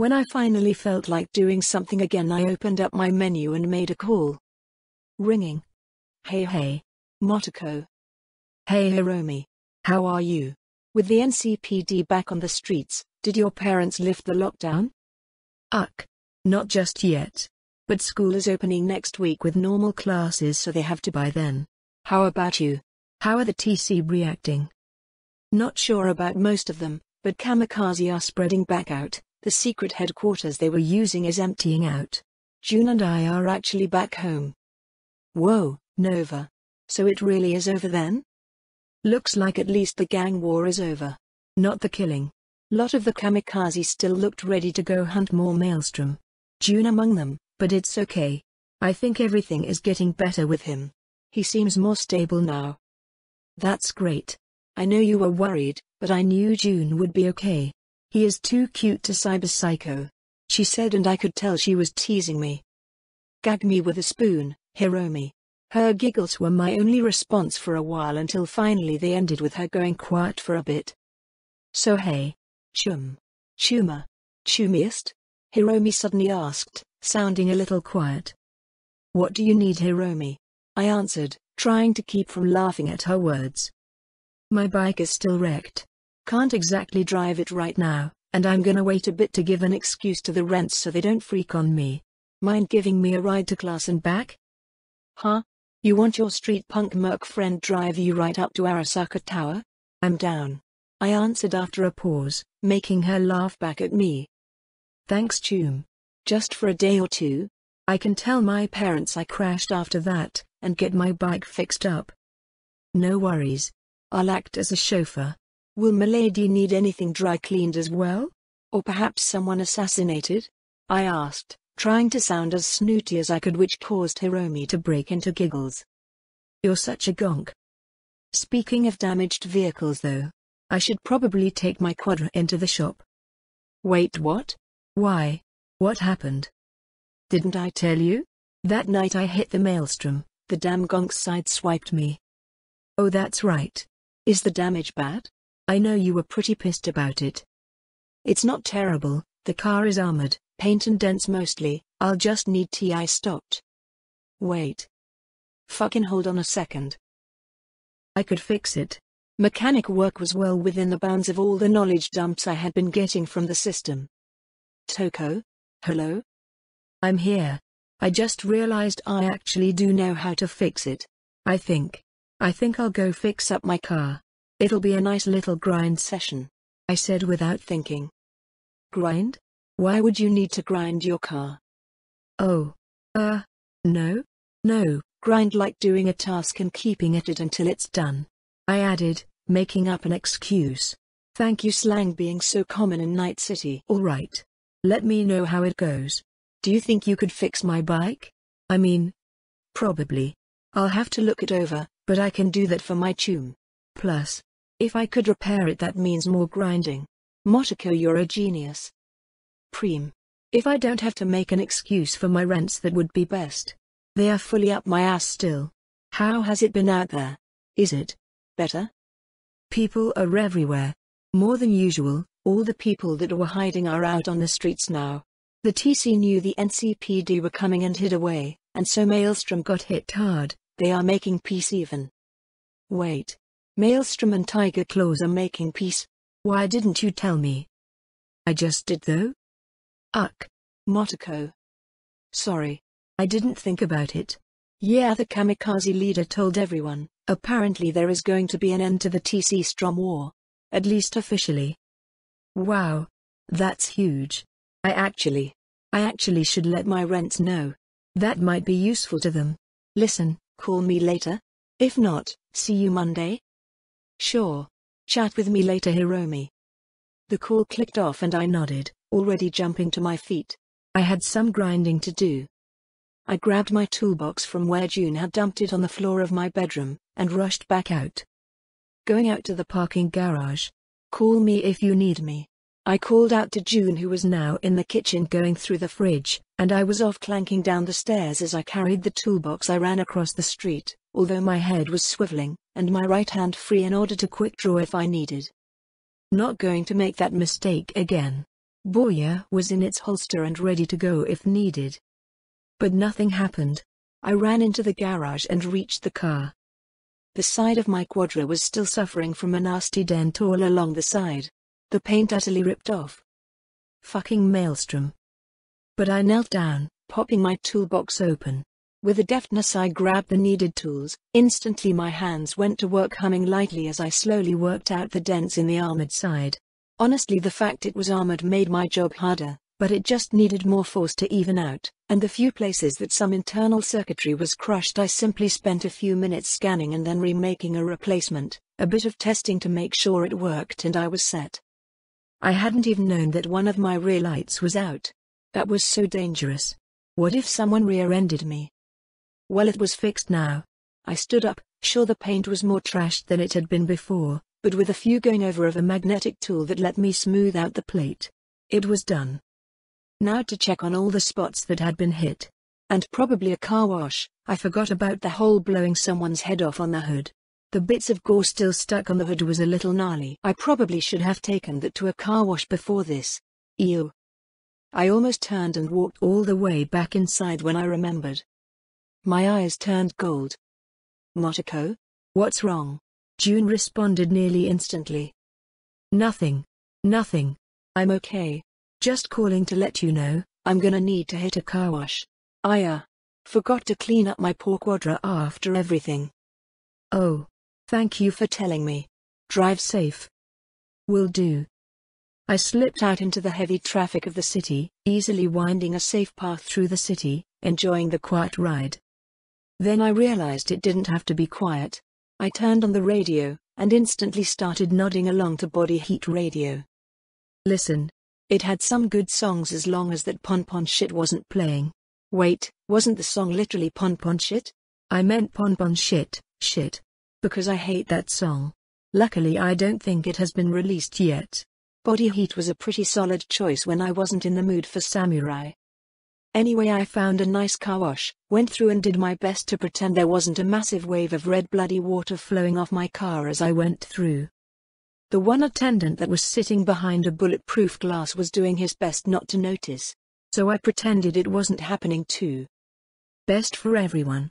When I finally felt like doing something again, I opened up my menu and made a call. Ringing. Hey, Motoko. Hey Hiromi. How are you? With the NCPD back on the streets, did your parents lift the lockdown? Not just yet. But school is opening next week with normal classes, so they have to by then. How about you? How are the TC reacting? Not sure about most of them, but kamikaze are spreading back out. The secret headquarters they were using is emptying out. June and I are actually back home. Whoa, Nova. So it really is over then? Looks like at least the gang war is over. Not the killing. Lot of the kamikaze still looked ready to go hunt more Maelstrom. June among them, but it's okay. I think everything is getting better with him. He seems more stable now. That's great. I know you were worried, but I knew June would be okay. He is too cute to cyber-psycho, she said, and I could tell she was teasing me. Gag me with a spoon, Hiromi. Her giggles were my only response for a while until finally they ended with her going quiet for a bit. So hey. Chuma. Chumiest? Hiromi suddenly asked, sounding a little quiet. What do you need, Hiromi? I answered, trying to keep from laughing at her words. My bike is still wrecked. Can't exactly drive it right now, and I'm gonna wait a bit to give an excuse to the rents so they don't freak on me. Mind giving me a ride to class and back? Huh? You want your street punk merc friend drive you right up to Arasaka Tower? I'm down, I answered after a pause, making her laugh back at me. Thanks, Chum. Just for a day or two? I can tell my parents I crashed after that, and get my bike fixed up. No worries. I'll act as a chauffeur. Will Milady need anything dry cleaned as well? Or perhaps someone assassinated? I asked, trying to sound as snooty as I could, which caused Hiromi to break into giggles. You're such a gonk. Speaking of damaged vehicles though, I should probably take my Quadra into the shop. Wait, what? Why? What happened? Didn't I tell you? That night I hit the Maelstrom, the damn gonk sideswiped me. Oh, that's right. Is the damage bad? I know you were pretty pissed about it. It's not terrible, the car is armored, paint and dents mostly, I'll just need TI stopped. Wait. Fucking hold on a second. I could fix it. Mechanic work was well within the bounds of all the knowledge dumps I had been getting from the system. Toko? Hello? I'm here. I just realized I actually do know how to fix it. I think I'll go fix up my car. It'll be a nice little grind session, I said without thinking. Grind? Why would you need to grind your car? Oh. No, grind like doing a task and keeping at it until it's done, I added, making up an excuse. Thank you slang being so common in Night City. Alright. Let me know how it goes. Do you think you could fix my bike? I mean, probably. I'll have to look it over, but I can do that for my Chum. Plus, if I could repair it, that means more grinding. Motoko, you're a genius. Preem. If I don't have to make an excuse for my rents, that would be best. They are fully up my ass still. How has it been out there? Is it better? People are everywhere. More than usual. All the people that were hiding are out on the streets now. The TC knew the NCPD were coming and hid away, and so Maelstrom got hit hard. They are making peace even. Wait. Maelstrom and Tiger Claws are making peace? Why didn't you tell me? I just did though. Motoko. Sorry. I didn't think about it. Yeah, the kamikaze leader told everyone. Apparently there is going to be an end to the TC Strom war. At least officially. Wow. That's huge. I actually should let my rents know. That might be useful to them. Listen, call me later? If not, see you Monday? Sure. Chat with me later, Hiromi. The call clicked off and I nodded, already jumping to my feet. I had some grinding to do. I grabbed my toolbox from where June had dumped it on the floor of my bedroom, and rushed back out. Going out to the parking garage. Call me if you need me. I called out to June, who was now in the kitchen going through the fridge, and I was off clanking down the stairs. As I carried the toolbox I ran across the street, although my head was swiveling, and my right hand free in order to quick draw if I needed. Not going to make that mistake again. Boya was in its holster and ready to go if needed. But nothing happened. I ran into the garage and reached the car. The side of my Quadra was still suffering from a nasty dent all along the side. The paint utterly ripped off. Fucking maelstrom. But I knelt down, popping my toolbox open. With a deftness I grabbed the needed tools. Instantly my hands went to work, humming lightly as I slowly worked out the dents in the armored side. Honestly, the fact it was armored made my job harder, but it just needed more force to even out, and the few places that some internal circuitry was crushed I simply spent a few minutes scanning and then remaking a replacement, a bit of testing to make sure it worked, and I was set. I hadn't even known that one of my rear lights was out. That was so dangerous. What if someone rear-ended me? Well, it was fixed now. I stood up, sure the paint was more trashed than it had been before, but with a few going over of a magnetic tool that let me smooth out the plate. It was done. Now to check on all the spots that had been hit. And probably a car wash. I forgot about the hole blowing someone's head off on the hood. The bits of gore still stuck on the hood was a little gnarly. I probably should have taken that to a car wash before this. Ew. I almost turned and walked all the way back inside when I remembered. My eyes turned gold. Motoko? What's wrong? June responded nearly instantly. Nothing. Nothing. I'm okay. Just calling to let you know, I'm gonna need to hit a car wash. I forgot to clean up my poor Quadra after everything. Oh. Thank you for telling me. Drive safe. Will do. I slipped out into the heavy traffic of the city, easily winding a safe path through the city, enjoying the quiet ride. Then I realized it didn't have to be quiet. I turned on the radio, and instantly started nodding along to Body Heat Radio. Listen. It had some good songs as long as that pon pon shit wasn't playing. Wait, wasn't the song literally pon pon shit? I meant pon pon shit, shit. Because I hate that song. Luckily I don't think it has been released yet. Body Heat was a pretty solid choice when I wasn't in the mood for samurai. Anyway, I found a nice car wash, went through and did my best to pretend there wasn't a massive wave of red bloody water flowing off my car as I went through. The one attendant that was sitting behind a bulletproof glass was doing his best not to notice. So I pretended it wasn't happening too. Best for everyone.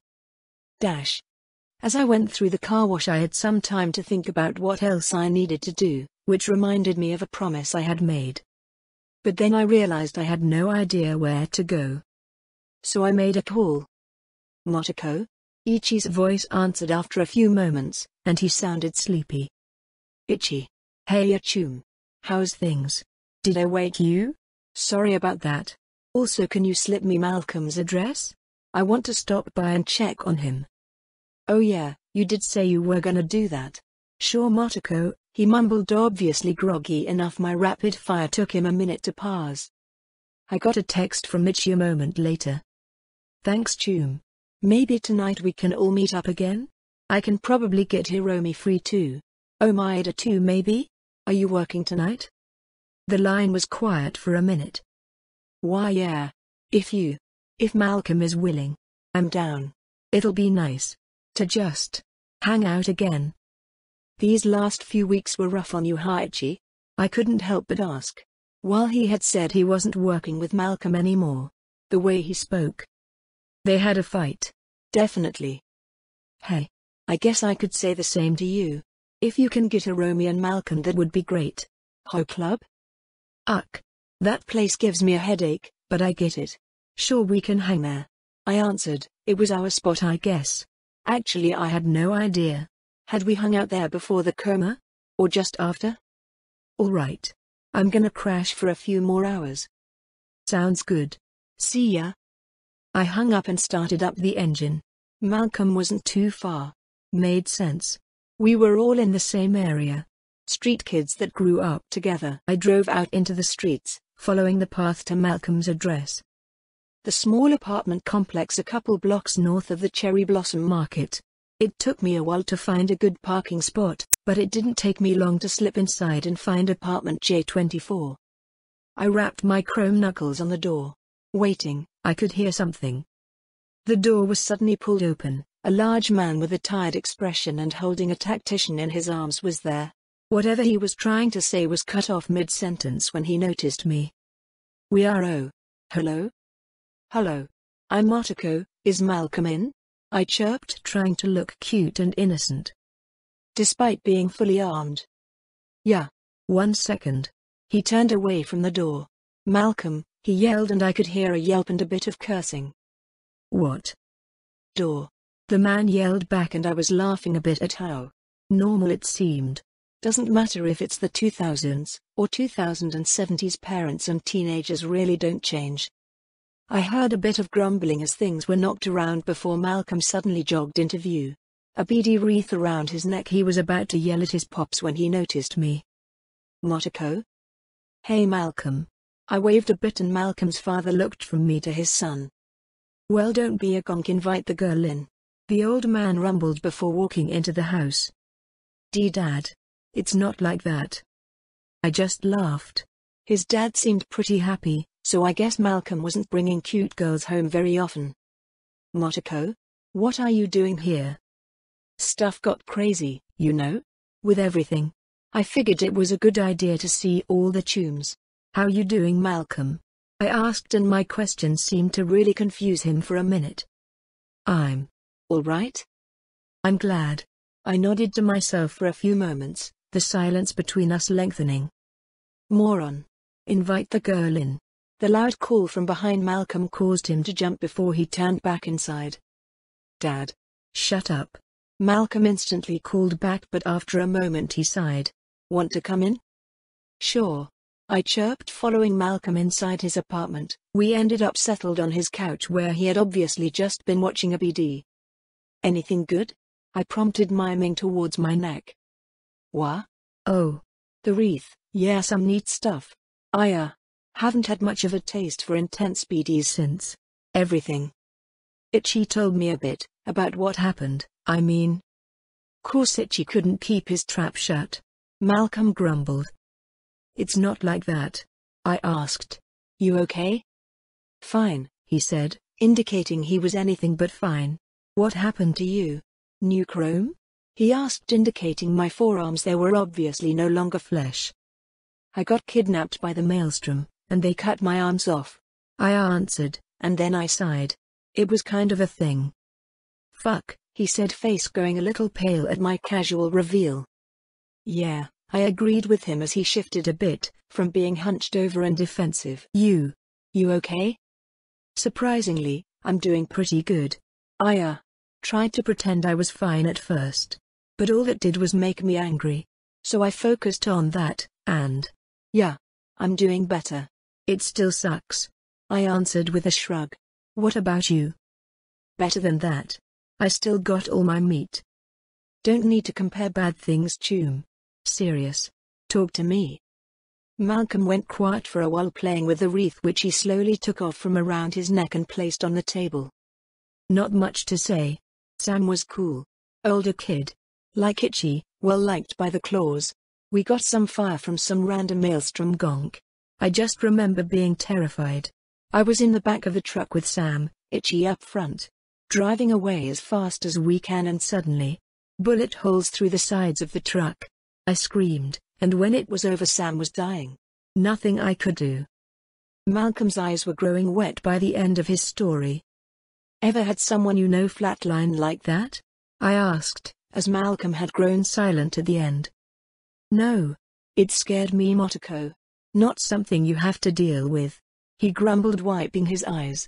As I went through the car wash I had some time to think about what else I needed to do, which reminded me of a promise I had made. But then I realized I had no idea where to go. So I made a call. Motoko? Ichi's voice answered after a few moments, and he sounded sleepy. Ichi. Hey Achum. How's things? Did I wake you? Sorry about that. Also, can you slip me Malcolm's address? I want to stop by and check on him. Oh yeah, you did say you were gonna do that. Sure Motoko, he mumbled, obviously groggy enough my rapid fire took him a minute to parse. I got a text from Ichi a moment later. Thanks Chum. Maybe tonight we can all meet up again? I can probably get Hiromi free too. Oh Maeda too maybe? Are you working tonight? The line was quiet for a minute. Why yeah. If Malcolm is willing. I'm down. It'll be nice. To just hang out again. These last few weeks were rough on you, Haichi? I couldn't help but ask. While he had said he wasn't working with Malcolm anymore. The way he spoke. They had a fight. Definitely. Hey. I guess I could say the same to you. If you can get Hiromi and Malcolm that would be great. Ho Club? Uck. That place gives me a headache, but I get it. Sure we can hang there. I answered, it was our spot I guess. Actually I had no idea. Had we hung out there before the coma? Or just after? Alright. I'm gonna crash for a few more hours. Sounds good. See ya. I hung up and started up the engine. Malcolm wasn't too far. Made sense. We were all in the same area. Street kids that grew up together. I drove out into the streets, following the path to Malcolm's address. The small apartment complex a couple blocks north of the Cherry Blossom Market. It took me a while to find a good parking spot, but it didn't take me long to slip inside and find apartment J24. I rapped my chrome knuckles on the door. Waiting, I could hear something. The door was suddenly pulled open. A large man with a tired expression and holding a tactician in his arms was there. Whatever he was trying to say was cut off mid-sentence when he noticed me. We are. Oh. Hello? Hello. I'm Motoko, is Malcolm in? I chirped, trying to look cute and innocent. Despite being fully armed. Yeah. 1 second. He turned away from the door. Malcolm, he yelled, and I could hear a yelp and a bit of cursing. What? Door. The man yelled back, and I was laughing a bit at how normal it seemed. Doesn't matter if it's the 2000s or 2070s, parents and teenagers really don't change. I heard a bit of grumbling as things were knocked around before Malcolm suddenly jogged into view. A beady wreath around his neck. He was about to yell at his pops when he noticed me. Motoko? Hey Malcolm. I waved a bit, and Malcolm's father looked from me to his son. Well, don't be a gonk, invite the girl in. The old man rumbled before walking into the house. Dad. It's not like that. I just laughed. His dad seemed pretty happy, so I guess Malcolm wasn't bringing cute girls home very often. Motoko? What are you doing here? Stuff got crazy, you know? With everything. I figured it was a good idea to see all the tombs. How you doing, Malcolm? I asked, and my question seemed to really confuse him for a minute. I'm all right. I'm glad. I nodded to myself for a few moments, the silence between us lengthening. Moron. Invite the girl in. The loud call from behind Malcolm caused him to jump before he turned back inside. Dad. Shut up. Malcolm instantly called back, but after a moment he sighed. Want to come in? Sure. I chirped, following Malcolm inside his apartment. We ended up settled on his couch, where he had obviously just been watching a BD. Anything good? I prompted, miming towards my neck. Wha? Oh. The wreath. Yeah, some neat stuff. I haven't had much of a taste for intense BDs since. Everything. Itchy told me a bit about what happened. I mean, course Itchy couldn't keep his trap shut. Malcolm grumbled. It's not like that. I asked. You okay? Fine, he said, indicating he was anything but fine. What happened to you? New chrome? He asked, indicating my forearms. They were obviously no longer flesh. I got kidnapped by the Maelstrom, and they cut my arms off. I answered, and then I sighed. It was kind of a thing. Fuck, he said, face going a little pale at my casual reveal. Yeah, I agreed with him as he shifted a bit, from being hunched over and defensive. You okay? Surprisingly, I'm doing pretty good. I tried to pretend I was fine at first. But all it did was make me angry. So I focused on that, and yeah, I'm doing better. It still sucks. I answered with a shrug. What about you? Better than that. I still got all my meat. Don't need to compare bad things, Choom. Serious. Talk to me. Malcolm went quiet for a while, playing with the wreath, which he slowly took off from around his neck and placed on the table. Not much to say. Sam was cool. Older kid. Like Itchy, well liked by the claws. We got some fire from some random Maelstrom gonk. I just remember being terrified. I was in the back of the truck with Sam, Itchy up front, driving away as fast as we can, and suddenly, bullet holes through the sides of the truck. I screamed, and when it was over, Sam was dying. Nothing I could do. Malcolm's eyes were growing wet by the end of his story. Ever had someone you know flatline like that? I asked, as Malcolm had grown silent at the end. No. It scared me, Motoko. Not something you have to deal with. He grumbled, wiping his eyes.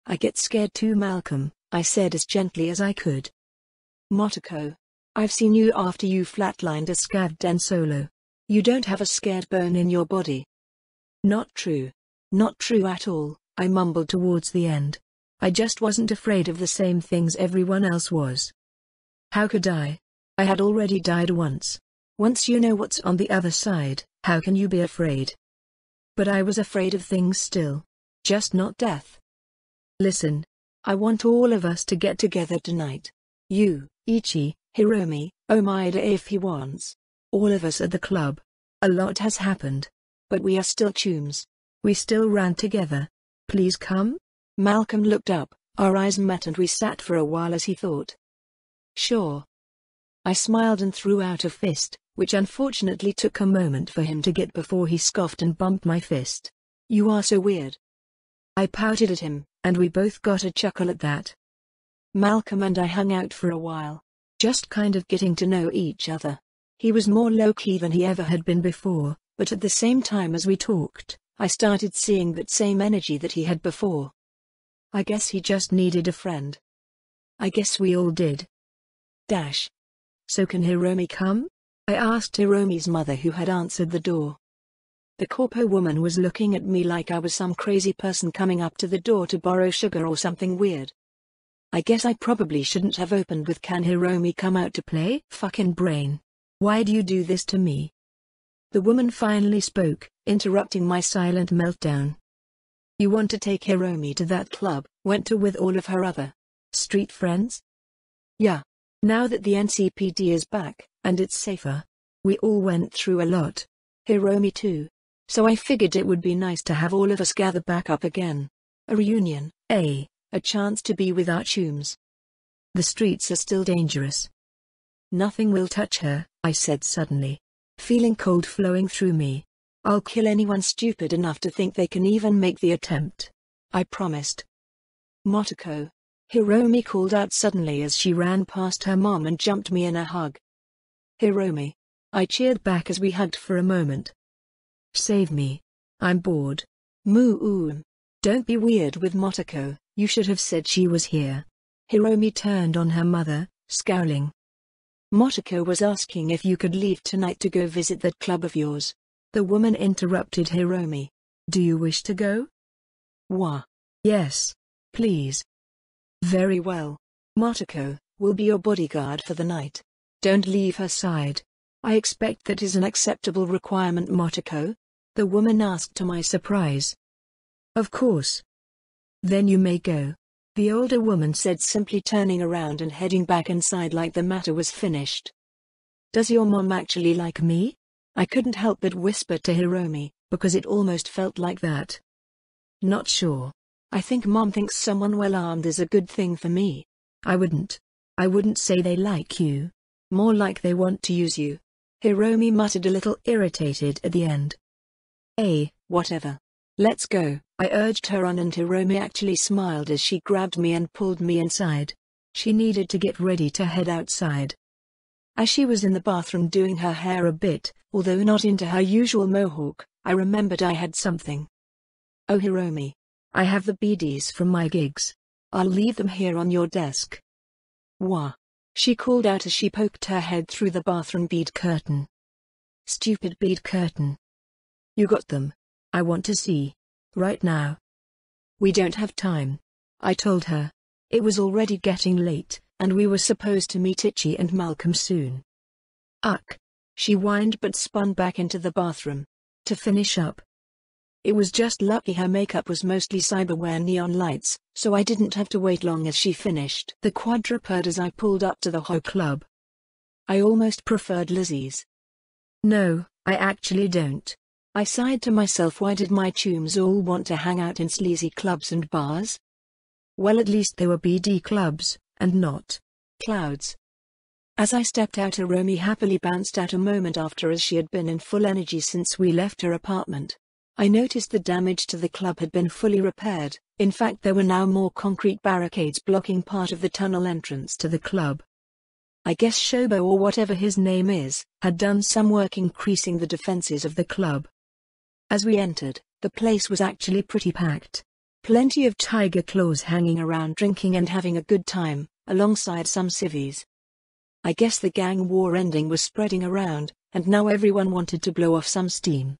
I get scared too, Malcolm, I said as gently as I could. Motoko. I've seen you after you flatlined a Scav Den Solo. You don't have a scared bone in your body. Not true. Not true at all, I mumbled towards the end. I just wasn't afraid of the same things everyone else was. How could I? I had already died once. Once you know what's on the other side, how can you be afraid? But I was afraid of things still. Just not death. Listen. I want all of us to get together tonight. You, Ichi, Hiromi, Omaida if he wants. All of us at the club. A lot has happened. But we are still chums. We still ran together. Please come? Malcolm looked up, our eyes met, and we sat for a while as he thought. Sure. I smiled and threw out a fist, which unfortunately took a moment for him to get before he scoffed and bumped my fist. You are so weird. I pouted at him, and we both got a chuckle at that. Malcolm and I hung out for a while, just kind of getting to know each other. He was more low-key than he ever had been before, but at the same time as we talked, I started seeing that same energy that he had before. I guess he just needed a friend. I guess we all did. So can Hiromi come? I asked Hiromi's mother, who had answered the door. The corpo woman was looking at me like I was some crazy person coming up to the door to borrow sugar or something weird. I guess I probably shouldn't have opened with "Can Hiromi come out to play?" Fucking brain. Why do you do this to me? The woman finally spoke, interrupting my silent meltdown. You want to take Hiromi to that club, went to with all of her other street friends? Yeah. Now that the NCPD is back, and it's safer. We all went through a lot. Hiromi too. So I figured it would be nice to have all of us gather back up again. A reunion. A chance to be with our chums. The streets are still dangerous. Nothing will touch her, I said suddenly, feeling cold flowing through me. I'll kill anyone stupid enough to think they can even make the attempt. I promised. Motoko. Hiromi called out suddenly as she ran past her mom and jumped me in a hug. Hiromi. I cheered back as we hugged for a moment. Save me. I'm bored. Moo-oon. Don't be weird with Motoko, you should have said she was here. Hiromi turned on her mother, scowling. Motoko was asking if you could leave tonight to go visit that club of yours. The woman interrupted Hiromi. Do you wish to go? Wah. Yes, please. Very well. Motoko will be your bodyguard for the night. Don't leave her side. I expect that is an acceptable requirement, Motoko? The woman asked to my surprise. Of course. Then you may go. The older woman said, simply turning around and heading back inside like the matter was finished. Does your mom actually like me? I couldn't help but whisper to Hiromi, because it almost felt like that. Not sure. I think mom thinks someone well-armed is a good thing for me. I wouldn't say they like you. More like they want to use you. Hiromi muttered, a little irritated at the end. Whatever. Let's go. I urged her on, and Hiromi actually smiled as she grabbed me and pulled me inside. She needed to get ready to head outside. As she was in the bathroom doing her hair a bit, although not into her usual mohawk, I remembered I had something. Oh Hiromi. I have the BDs from my gigs. I'll leave them here on your desk. Wah. She called out as she poked her head through the bathroom bead curtain. Stupid bead curtain. You got them. I want to see. Right now. We don't have time. I told her. It was already getting late, and we were supposed to meet Ichi and Malcolm soon. Uck. She whined but spun back into the bathroom. To finish up. It was just lucky her makeup was mostly cyberware neon lights, so I didn't have to wait long as she finished the quadruped as I pulled up to the Ho Club. I almost preferred Lizzie's. No, I actually don't. I sighed to myself, why did my chums all want to hang out in sleazy clubs and bars? Well, at least they were BD clubs, and not clouds. As I stepped out, Hiromi happily bounced out a moment after, as she had been in full energy since we left her apartment. I noticed the damage to the club had been fully repaired. In fact, there were now more concrete barricades blocking part of the tunnel entrance to the club. I guess Shobo, or whatever his name is, had done some work increasing the defenses of the club. As we entered, the place was actually pretty packed. Plenty of tiger claws hanging around drinking and having a good time, alongside some civvies. I guess the gang war ending was spreading around, and now everyone wanted to blow off some steam.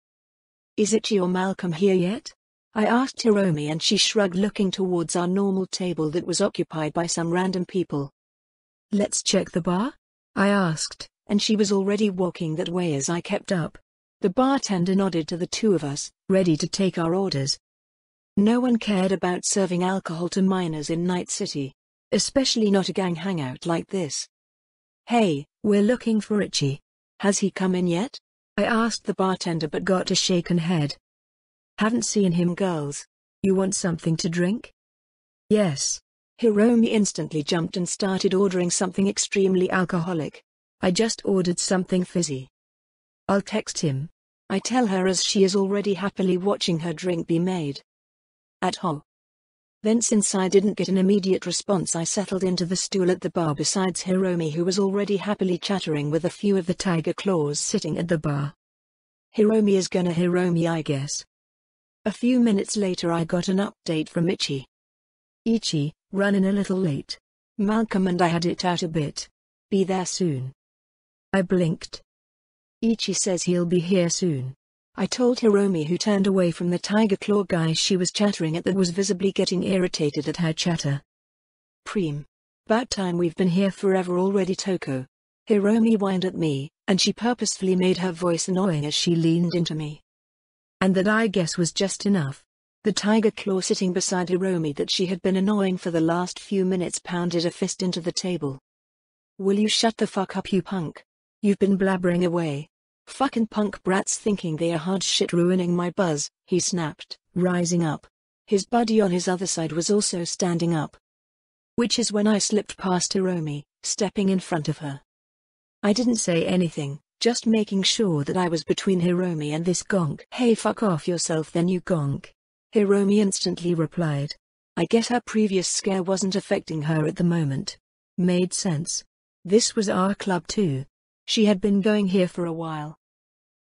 Is Ichi or Malcolm here yet? I asked Hiromi, and she shrugged, looking towards our normal table that was occupied by some random people. Let's check the bar? I asked, and she was already walking that way as I kept up. The bartender nodded to the two of us, ready to take our orders. No one cared about serving alcohol to minors in Night City. Especially not a gang hangout like this. Hey, we're looking for Ichi. Has he come in yet? I asked the bartender, but got a shaken head. Haven't seen him, girls. You want something to drink? Yes. Hiromi instantly jumped and started ordering something extremely alcoholic. I just ordered something fizzy. I'll text him. I tell her as she is already happily watching her drink be made. At ho. Then since I didn't get an immediate response, I settled into the stool at the bar besides Hiromi, who was already happily chattering with a few of the tiger claws sitting at the bar. Hiromi is gonna Hiromi, I guess. A few minutes later I got an update from Ichi. Ichi, running a little late. Malcolm and I had it out a bit. Be there soon. I blinked. Ichi says he'll be here soon. I told Hiromi, who turned away from the tiger claw guy she was chattering at that was visibly getting irritated at her chatter. Preem. About time, we've been here forever already, Toko. Hiromi whined at me, and she purposefully made her voice annoying as she leaned into me. And that I guess was just enough. The tiger claw sitting beside Hiromi that she had been annoying for the last few minutes pounded a fist into the table. Will you shut the fuck up, you punk? You've been blabbering away. Fucking punk brats thinking they are hard shit ruining my buzz, he snapped, rising up. His buddy on his other side was also standing up. Which is when I slipped past Hiromi, stepping in front of her. I didn't say anything, just making sure that I was between Hiromi and this gonk. Hey, fuck off yourself then, you gonk. Hiromi instantly replied. I guess her previous scare wasn't affecting her at the moment. Made sense. This was our club too. She had been going here for a while.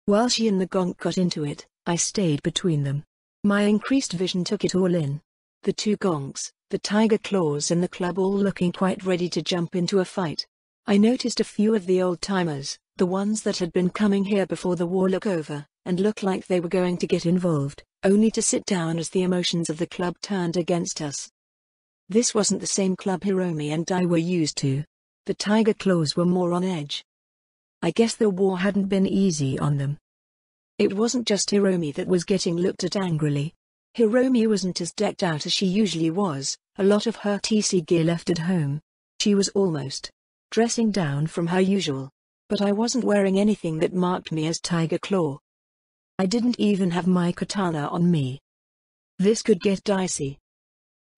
While she and the gonk got into it, I stayed between them. My increased vision took it all in. The two gonks, the tiger claws and the club all looking quite ready to jump into a fight. I noticed a few of the old-timers, the ones that had been coming here before the war, look over, and look like they were going to get involved, only to sit down as the emotions of the club turned against us. This wasn't the same club Hiromi and I were used to. The tiger claws were more on edge. I guess the war hadn't been easy on them. It wasn't just Hiromi that was getting looked at angrily. Hiromi wasn't as decked out as she usually was, a lot of her TC gear left at home. She was almost dressing down from her usual. But I wasn't wearing anything that marked me as Tiger Claw. I didn't even have my katana on me. This could get dicey.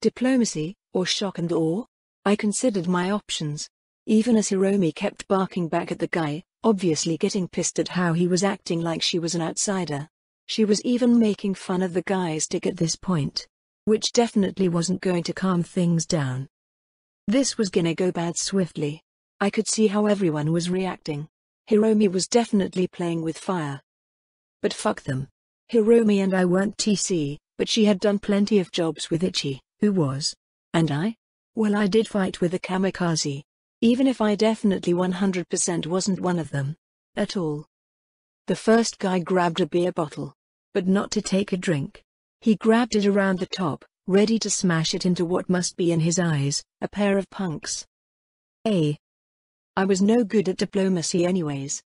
Diplomacy, or shock and awe? I considered my options. Even as Hiromi kept barking back at the guy, obviously getting pissed at how he was acting like she was an outsider. She was even making fun of the guy's dick at this point. Which definitely wasn't going to calm things down. This was gonna go bad swiftly. I could see how everyone was reacting. Hiromi was definitely playing with fire. But fuck them. Hiromi and I weren't TC, but she had done plenty of jobs with Ichi, who was. And I? Well, I did fight with a kamikaze. Even if I definitely 100% wasn't one of them. At all. The first guy grabbed a beer bottle. But not to take a drink. He grabbed it around the top, ready to smash it into what must be in his eyes, a pair of punks. I was no good at diplomacy anyways.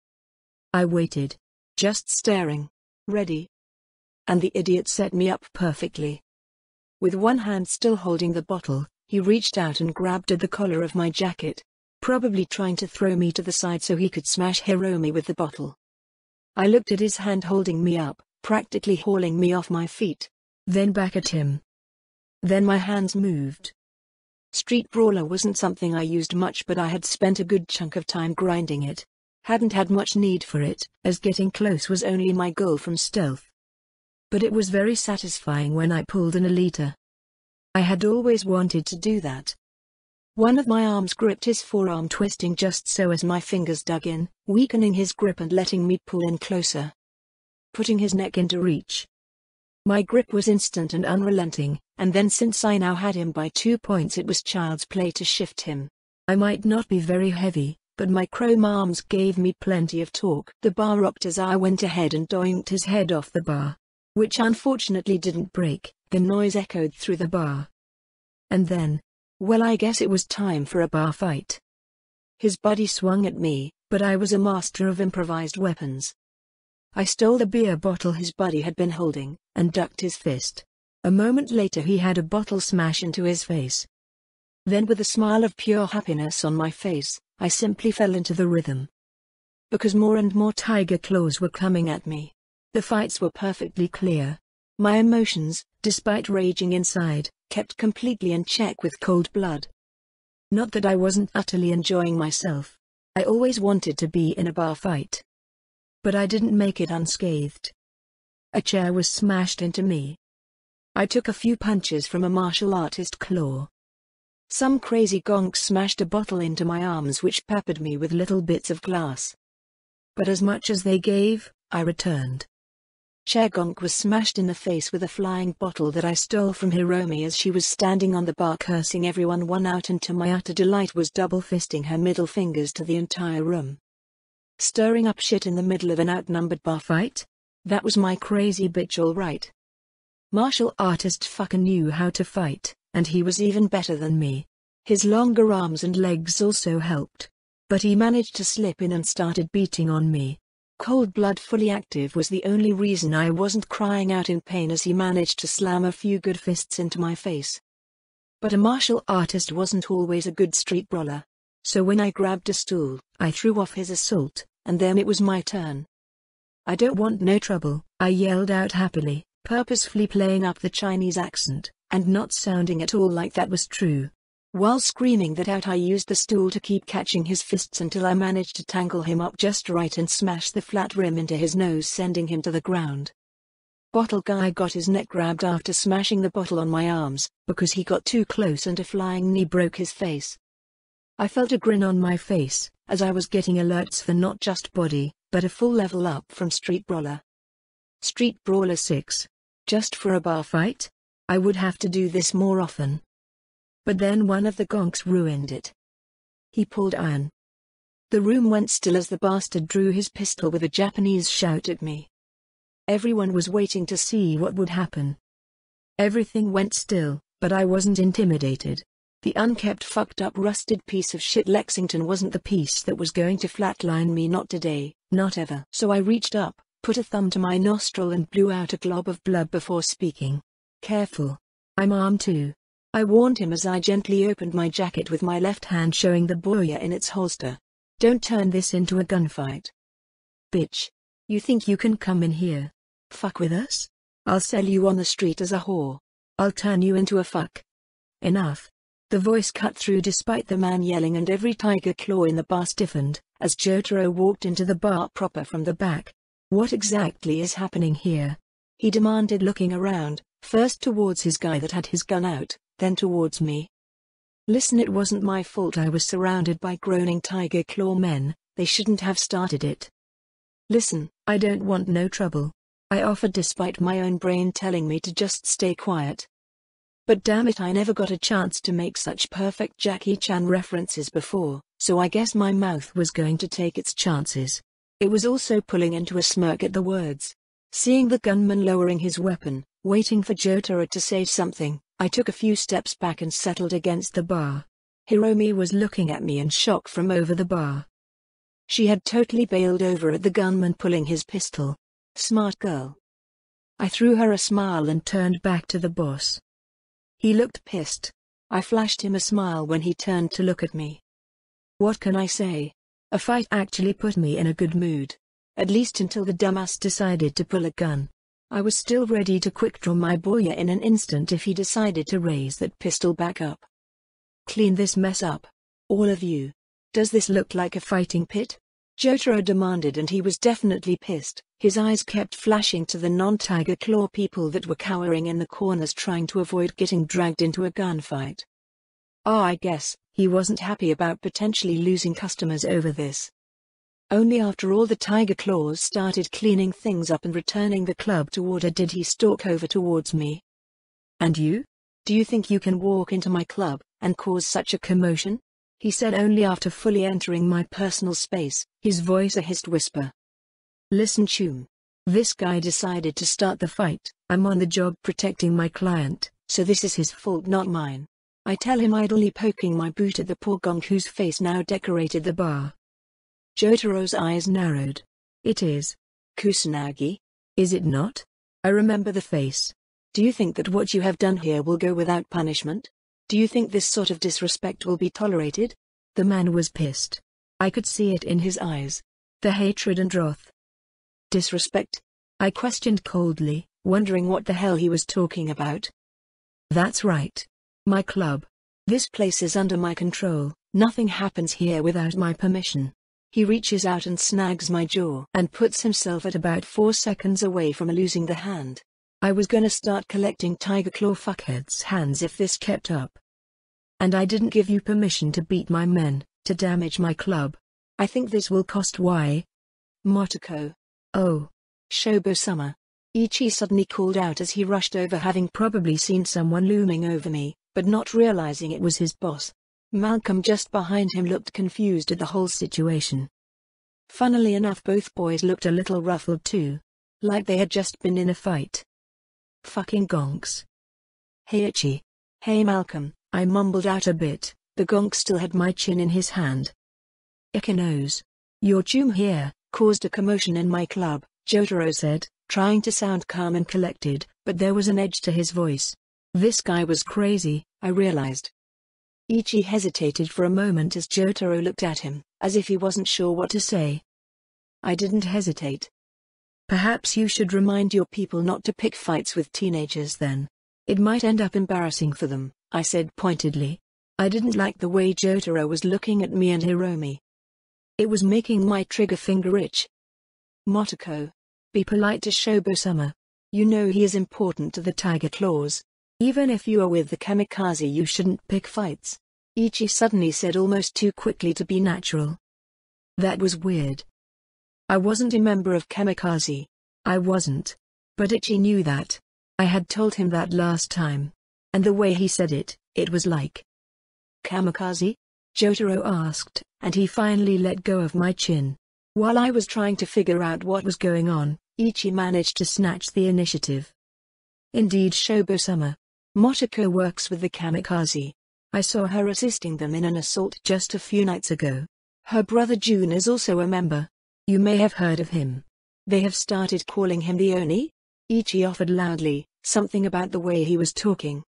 I waited. Just staring. Ready. And the idiot set me up perfectly. With one hand still holding the bottle, he reached out and grabbed at the collar of my jacket. Probably trying to throw me to the side so he could smash Hiromi with the bottle. I looked at his hand holding me up, practically hauling me off my feet. Then back at him. Then my hands moved. Street Brawler wasn't something I used much, but I had spent a good chunk of time grinding it. Hadn't had much need for it, as getting close was only my goal from stealth. But it was very satisfying when I pulled an Alita. I had always wanted to do that. One of my arms gripped his forearm, twisting just so as my fingers dug in, weakening his grip and letting me pull in closer. Putting his neck into reach. My grip was instant and unrelenting, and then since I now had him by 2 points, it was child's play to shift him. I might not be very heavy, but my chrome arms gave me plenty of torque. The bar rocked as I went ahead and doinked his head off the bar. Which unfortunately didn't break, the noise echoed through the bar. And then, well, I guess it was time for a bar fight. His body swung at me, but I was a master of improvised weapons. I stole the beer bottle his buddy had been holding, and ducked his fist. A moment later he had a bottle smash into his face. Then with a smile of pure happiness on my face, I simply fell into the rhythm. Because more and more tiger claws were coming at me. The fights were perfectly clear. My emotions, despite raging inside, kept completely in check with cold blood. Not that I wasn't utterly enjoying myself. I always wanted to be in a bar fight. but I didn't make it unscathed. A chair was smashed into me. I took a few punches from a martial artist claw. Some crazy gonk smashed a bottle into my arms which peppered me with little bits of glass. But as much as they gave, I returned. Chair gonk was smashed in the face with a flying bottle that I stole from Hiromi as she was standing on the bar cursing everyone one out, and to my utter delight was double fisting her middle fingers to the entire room. Stirring up shit in the middle of an outnumbered bar fight? That was my crazy bitch all right. Martial artist fucker knew how to fight, and he was even better than me. His longer arms and legs also helped. But he managed to slip in and started beating on me. Cold blood fully active was the only reason I wasn't crying out in pain as he managed to slam a few good fists into my face. But a martial artist wasn't always a good street brawler. So when I grabbed a stool, I threw off his assault, and then it was my turn. "I don't want no trouble," I yelled out happily, purposefully playing up the Chinese accent, and not sounding at all like that was true. While screaming that out, I used the stool to keep catching his fists until I managed to tangle him up just right and smash the flat rim into his nose, sending him to the ground. Bottle guy got his neck grabbed after smashing the bottle on my arms, because he got too close and a flying knee broke his face. I felt a grin on my face, as I was getting alerts for not just body, but a full level up from Street Brawler. Street Brawler 6. Just for a bar fight? I would have to do this more often. But then one of the gonks ruined it. He pulled iron. The room went still as the bastard drew his pistol with a Japanese shout at me. Everyone was waiting to see what would happen. Everything went still, but I wasn't intimidated. The unkept fucked up rusted piece of shit Lexington wasn't the piece that was going to flatline me, not today, not ever. So I reached up, put a thumb to my nostril and blew out a glob of blood before speaking. "Careful. I'm armed too," I warned him as I gently opened my jacket with my left hand, showing the boya in its holster. "Don't turn this into a gunfight. Bitch. You think you can come in here? Fuck with us? I'll sell you on the street as a whore. I'll turn you into a fuck." Enough. The voice cut through despite the man yelling, and every tiger claw in the bar stiffened, as Jotaro walked into the bar proper from the back. "What exactly is happening here?" he demanded, looking around, first towards his guy that had his gun out, then towards me. "Listen, it wasn't my fault I was surrounded by groaning tiger claw men, they shouldn't have started it. Listen, I don't want no trouble," I offered despite my own brain telling me to just stay quiet. But damn it, I never got a chance to make such perfect Jackie Chan references before, so I guess my mouth was going to take its chances. It was also pulling into a smirk at the words. Seeing the gunman lowering his weapon, waiting for Jotaro to say something, I took a few steps back and settled against the bar. Hiromi was looking at me in shock from over the bar. She had totally bailed over at the gunman pulling his pistol. Smart girl. I threw her a smile and turned back to the boss. He looked pissed. I flashed him a smile when he turned to look at me. What can I say? A fight actually put me in a good mood. At least until the dumbass decided to pull a gun. I was still ready to quick draw my boya in an instant if he decided to raise that pistol back up. "Clean this mess up. All of you. Does this look like a fighting pit?" Jotaro demanded, and he was definitely pissed. His eyes kept flashing to the non-tiger claw people that were cowering in the corners trying to avoid getting dragged into a gunfight. I guess he wasn't happy about potentially losing customers over this. Only after all the tiger claws started cleaning things up and returning the club to order did he stalk over towards me. "And you? Do you think you can walk into my club and cause such a commotion?" he said only after fully entering my personal space, his voice a hissed whisper. "Listen, Chum. This guy decided to start the fight. I'm on the job protecting my client, so this is his fault, not mine," I tell him, idly poking my boot at the poor gonk whose face now decorated the bar. Jotaro's eyes narrowed. "It is. Kusanagi. Is it not? I remember the face. Do you think that what you have done here will go without punishment? Do you think this sort of disrespect will be tolerated?" The man was pissed. I could see it in his eyes. The hatred and wrath. "Disrespect?" I questioned coldly, wondering what the hell he was talking about. "That's right. My club. This place is under my control. Nothing happens here without my permission. He reaches out and snags my jaw and puts himself at about 4 seconds away from losing the hand. I was gonna start collecting Tiger Claw fuckheads' hands if this kept up. And I didn't give you permission to beat my men, to damage my club. I think this will cost why? Motoko. Oh. Shobo-sama. Ichi suddenly called out as he rushed over, having probably seen someone looming over me, but not realizing it was his boss. Malcolm just behind him looked confused at the whole situation. Funnily enough, both boys looked a little ruffled too. Like they had just been in a fight. Fucking gonks. Hey Ichi. Hey Malcolm, I mumbled out a bit. The gonk still had my chin in his hand. Ikenos. Your chum here caused a commotion in my club, Jotaro said, trying to sound calm and collected, but there was an edge to his voice. This guy was crazy, I realized. Ichi hesitated for a moment as Jotaro looked at him, as if he wasn't sure what to say. I didn't hesitate. Perhaps you should remind your people not to pick fights with teenagers then. It might end up embarrassing for them, I said pointedly. I didn't like the way Jotaro was looking at me and Hiromi. It was making my trigger finger itch. Motoko. Be polite to Shobo-sama. You know he is important to the Tiger Claws. Even if you are with the kamikaze, you shouldn't pick fights. Ichi suddenly said almost too quickly to be natural. That was weird. I wasn't a member of kamikaze. I wasn't. But Ichi knew that. I had told him that last time. And the way he said it, it was like. Kamikaze? Jotaro asked, and he finally let go of my chin. While I was trying to figure out what was going on, Ichi managed to snatch the initiative. Indeed, Shobo-sama. Motoko works with the kamikaze. I saw her assisting them in an assault just a few nights ago. Her brother Jun is also a member. You may have heard of him. They have started calling him the Oni? Ichi offered loudly, something about the way he was talking.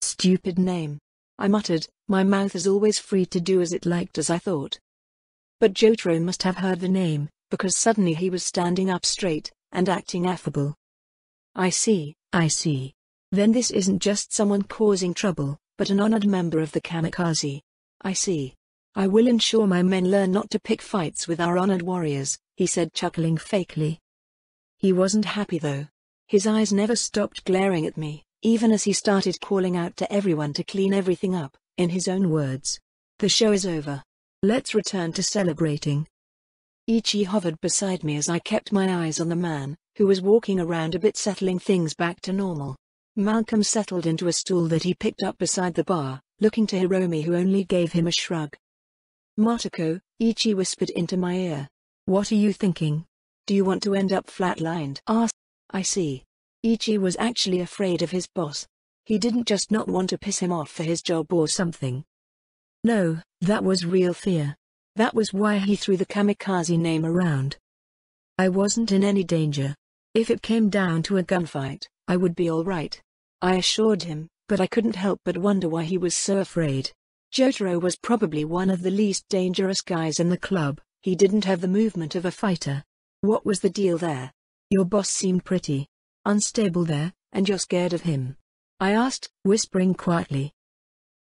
Stupid name. I muttered, my mouth is always free to do as it liked, as I thought. But Jotaro must have heard the name, because suddenly he was standing up straight, and acting affable. I see, I see. Then this isn't just someone causing trouble, but an honored member of the kamikaze. I see. I will ensure my men learn not to pick fights with our honored warriors, he said, chuckling fakely. He wasn't happy though. His eyes never stopped glaring at me, even as he started calling out to everyone to clean everything up, in his own words. The show is over. Let's return to celebrating. Ichi hovered beside me as I kept my eyes on the man, who was walking around a bit, settling things back to normal. Malcolm settled into a stool that he picked up beside the bar, looking to Hiromi, who only gave him a shrug. Motoko, Ichi whispered into my ear. What are you thinking? Do you want to end up flatlined? I see. Ichi was actually afraid of his boss. He didn't just not want to piss him off for his job or something. No, that was real fear. That was why he threw the kamikaze name around. I wasn't in any danger. If it came down to a gunfight, I would be all right. I assured him, but I couldn't help but wonder why he was so afraid. Jotaro was probably one of the least dangerous guys in the club. He didn't have the movement of a fighter. What was the deal there? Your boss seemed pretty unstable there, and you're scared of him? I asked, whispering quietly.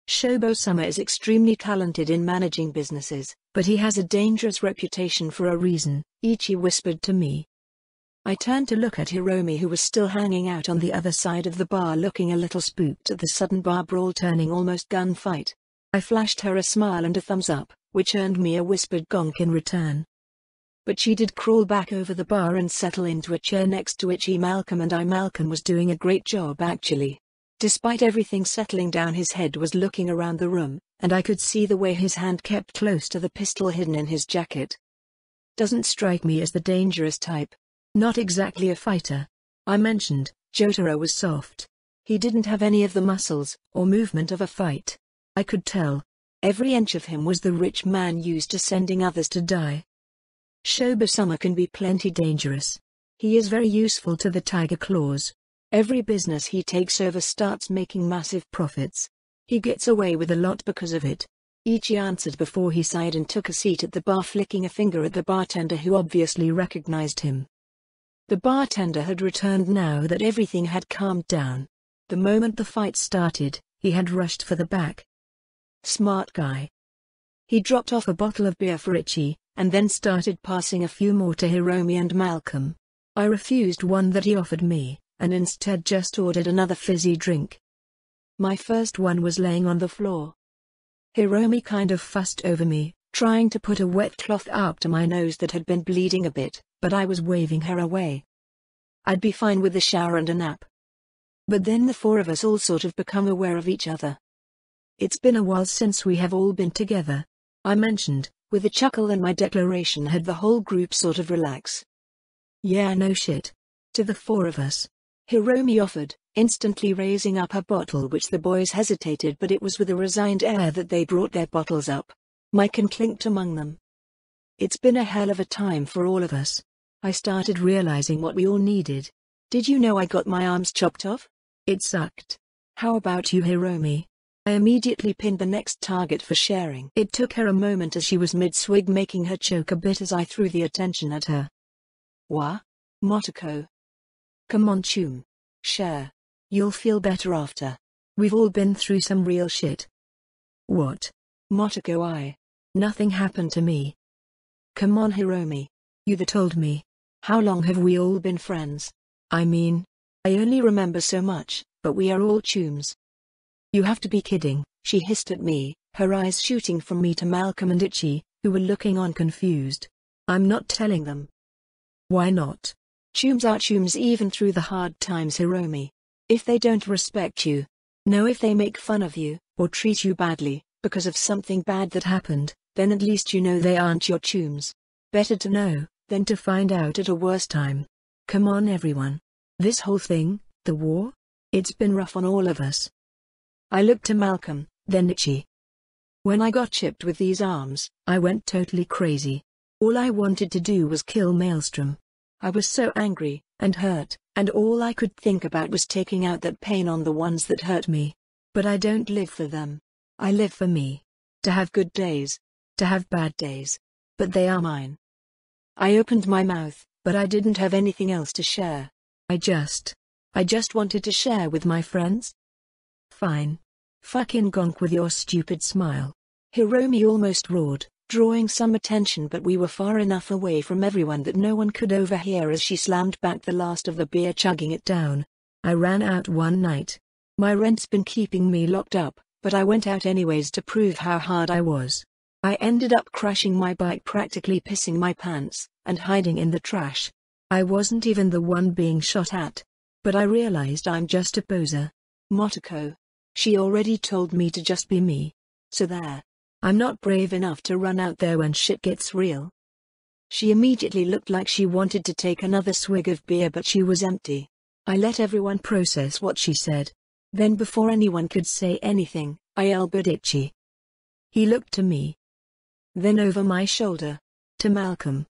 Shobo-sama is extremely talented in managing businesses, but he has a dangerous reputation for a reason, Ichi whispered to me. I turned to look at Hiromi, who was still hanging out on the other side of the bar, looking a little spooked at the sudden bar brawl turning almost gunfight. I flashed her a smile and a thumbs up, which earned me a whispered gonk in return. But she did crawl back over the bar and settle into a chair next to Ichi. Malcolm was doing a great job actually. Despite everything settling down, his head was looking around the room, and I could see the way his hand kept close to the pistol hidden in his jacket. Doesn't strike me as the dangerous type. Not exactly a fighter. I mentioned. Jotaro was soft. He didn't have any of the muscles or movement of a fight. I could tell. Every inch of him was the rich man used to sending others to die. Shobo-sama can be plenty dangerous. He is very useful to the Tiger Claws. Every business he takes over starts making massive profits. He gets away with a lot because of it. Ichi answered before he sighed and took a seat at the bar, flicking a finger at the bartender, who obviously recognized him. The bartender had returned now that everything had calmed down. The moment the fight started, he had rushed for the back. Smart guy. He dropped off a bottle of beer for Ichi, and then started passing a few more to Hiromi and Malcolm. I refused one that he offered me, and instead just ordered another fizzy drink. My first one was laying on the floor. Hiromi kind of fussed over me, trying to put a wet cloth up to my nose that had been bleeding a bit, but I was waving her away. I'd be fine with a shower and a nap. But then the four of us all sort of become aware of each other. It's been a while since we have all been together, I mentioned, with a chuckle, and my declaration had the whole group sort of relax. Yeah, no shit. To the four of us. Hiromi offered, instantly raising up her bottle, which the boys hesitated, but it was with a resigned air that they brought their bottles up. Mike clinked among them. It's been a hell of a time for all of us. I started realizing what we all needed. Did you know I got my arms chopped off? It sucked. How about you, Hiromi? I immediately pinned the next target for sharing. It took her a moment as she was mid-swig, making her choke a bit as I threw the attention at her. Wha? Motoko. Come on, Chum. Share. You'll feel better after. We've all been through some real shit. What? Motoko, nothing happened to me. Come on, Hiromi. You that told me. How long have we all been friends? I mean, I only remember so much, but we are all chums. You have to be kidding, she hissed at me, her eyes shooting from me to Malcolm and Ichi, who were looking on confused. I'm not telling them. Why not? Chums are chums even through the hard times, Hiromi. If they don't respect you, no, if they make fun of you, or treat you badly, because of something bad that happened, then at least you know they aren't your chums. Better to know, than to find out at a worse time. Come on, everyone. This whole thing, the war? It's been rough on all of us. I looked to Malcolm, then Ichi. When I got chipped with these arms, I went totally crazy. All I wanted to do was kill Maelstrom. I was so angry, and hurt, and all I could think about was taking out that pain on the ones that hurt me. But I don't live for them. I live for me. To have good days. To have bad days. But they are mine. I opened my mouth, but I didn't have anything else to share. I just wanted to share with my friends. Fine. Fucking gonk with your stupid smile. Hiromi almost roared, drawing some attention, but we were far enough away from everyone that no one could overhear as she slammed back the last of the beer, chugging it down. I ran out one night. My rent's been keeping me locked up, but I went out anyways to prove how hard I was. I ended up crashing my bike, practically pissing my pants, and hiding in the trash. I wasn't even the one being shot at. But I realized I'm just a poser. Motoko. She already told me to just be me. So there. I'm not brave enough to run out there when shit gets real. She immediately looked like she wanted to take another swig of beer, but she was empty. I let everyone process what she said. Then before anyone could say anything, I elbowed Ichi. He looked to me. Then over my shoulder. To Malcolm.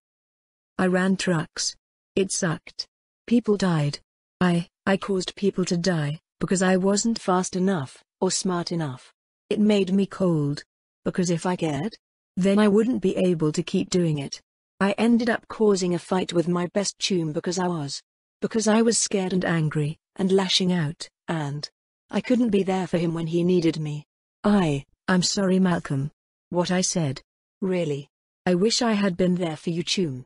I ran trucks. It sucked. People died. I caused people to die, because I wasn't fast enough, or smart enough. It made me cold. Because if I cared, then I wouldn't be able to keep doing it. I ended up causing a fight with my best chum because I was scared and angry, and lashing out, and I couldn't be there for him when he needed me. I'm sorry, Malcolm. What I said. Really. I wish I had been there for you, chum.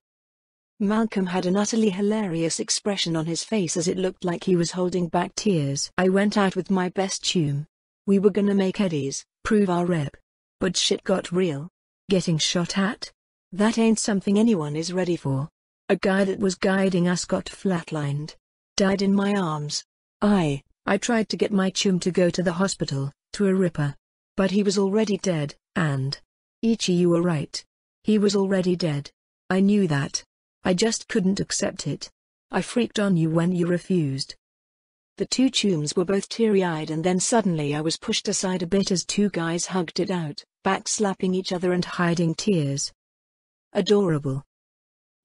Malcolm had an utterly hilarious expression on his face as it looked like he was holding back tears. I went out with my best chum. We were gonna make eddies, prove our rep. But shit got real. Getting shot at? That ain't something anyone is ready for. A guy that was guiding us got flatlined. Died in my arms. I tried to get my chum to go to the hospital, to a ripper. But he was already dead, and... Ichi, you were right. He was already dead. I knew that. I just couldn't accept it. I freaked on you when you refused. The two chums were both teary-eyed, and then suddenly I was pushed aside a bit as two guys hugged it out, backslapping each other and hiding tears. Adorable.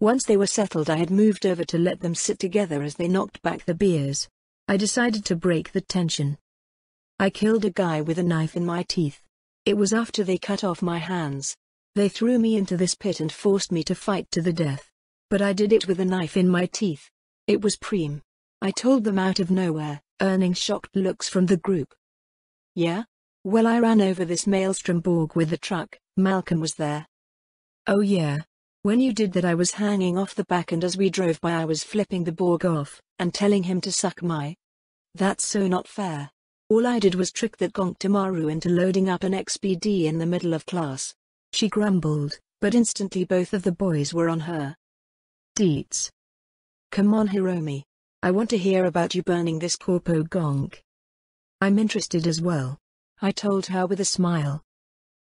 Once they were settled, I had moved over to let them sit together as they knocked back the beers. I decided to break the tension. I killed a guy with a knife in my teeth. It was after they cut off my hands. They threw me into this pit and forced me to fight to the death. But I did it with a knife in my teeth. It was preem. I told them out of nowhere, earning shocked looks from the group. Yeah? Well, I ran over this Maelstrom Borg with the truck. Malcolm was there. Oh yeah. When you did that I was hanging off the back, and as we drove by I was flipping the Borg off, and telling him to suck my. That's so not fair. All I did was trick that Gonktomaru into loading up an XPD in the middle of class. She grumbled, but instantly both of the boys were on her. Deets. Come on Hiromi. I want to hear about you burning this corpo gonk. I'm interested as well. I told her with a smile.